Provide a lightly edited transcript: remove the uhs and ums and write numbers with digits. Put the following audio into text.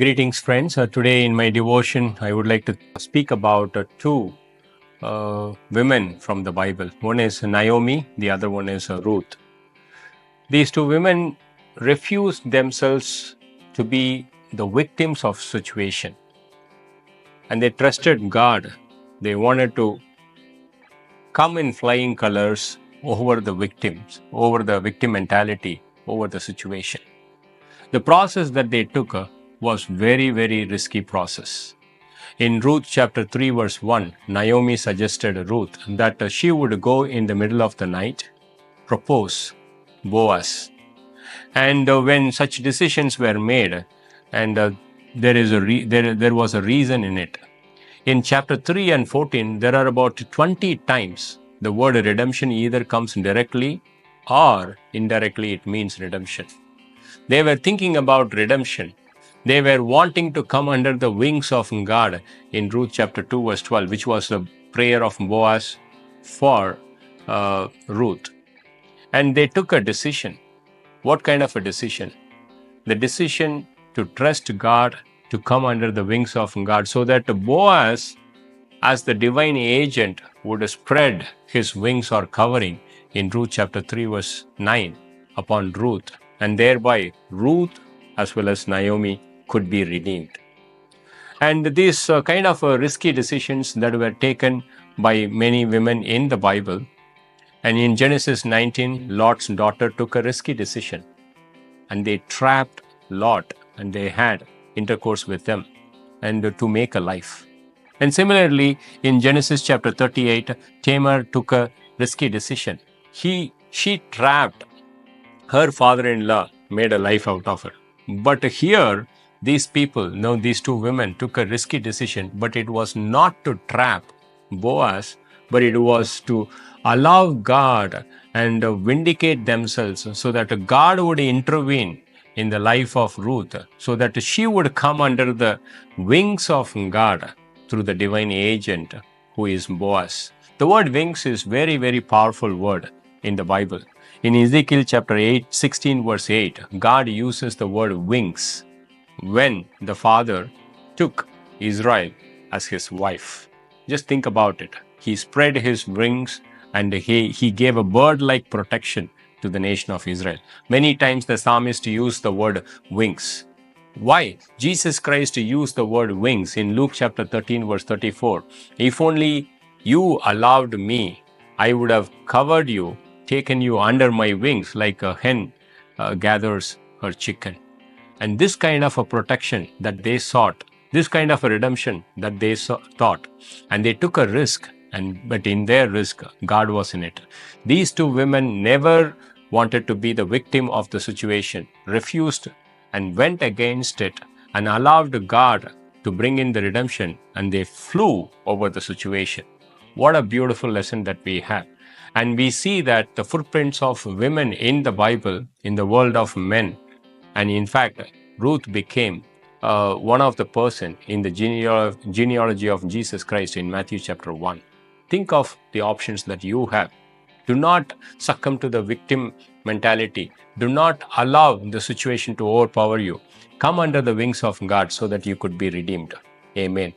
Greetings, friends. Today in my devotion, I would like to speak about two women from the Bible. One is Naomi, the other one is Ruth. These two women refused themselves to be the victims of situation, and they trusted God. They wanted to come in flying colors over the victims, over the victim mentality, over the situation. The process that they took was very risky process. In Ruth chapter 3 verse 1, Naomi suggested Ruth that she would go in the middle of the night, propose Boaz. And when such decisions were made, and there was a reason in it. In chapter 3 and 14, there are about 20 times the word redemption either comes directly or indirectly it means redemption. They were thinking about redemption. They were wanting to come under the wings of God in Ruth chapter 2 verse 12, which was the prayer of Boaz for Ruth. And they took a decision. What kind of a decision? The decision to trust God, to come under the wings of God, so that Boaz, as the divine agent, would spread his wings or covering in Ruth chapter 3 verse 9 upon Ruth, and thereby Ruth as well as Naomi could be redeemed. And these kind of risky decisions that were taken by many women in the Bible. And in Genesis 19, Lot's daughter took a risky decision, and they trapped Lot and they had intercourse with them and to make a life. And similarly, in Genesis chapter 38, Tamar took a risky decision. She trapped her father-in-law, made a life out of her. But here, these two women took a risky decision, but it was not to trap Boaz, but it was to allow God and vindicate themselves so that God would intervene in the life of Ruth, so that she would come under the wings of God through the divine agent who is Boaz. The word wings is very powerful word in the Bible. In Ezekiel chapter 16 verse 8, God uses the word wings when the father took Israel as his wife. Just think about it. He spread his wings and he gave a bird-like protection to the nation of Israel. Many times the psalmist used the word wings. Why? Jesus Christ used the word wings in Luke chapter 13 verse 34. If only you allowed me, I would have covered you, taken you under my wings like a hen gathers her chicken. And this kind of a protection that they sought, this kind of a redemption that they thought, and they took a risk, but in their risk, God was in it. These two women never wanted to be the victim of the situation, refused and went against it and allowed God to bring in the redemption, and they flew over the situation. What a beautiful lesson that we have. And we see that the footprints of women in the Bible, in the world of men, and in fact, Ruth became one of the person in the genealogy of Jesus Christ in Matthew chapter 1. Think of the options that you have. Do not succumb to the victim mentality. Do not allow the situation to overpower you. Come under the wings of God so that you could be redeemed. Amen.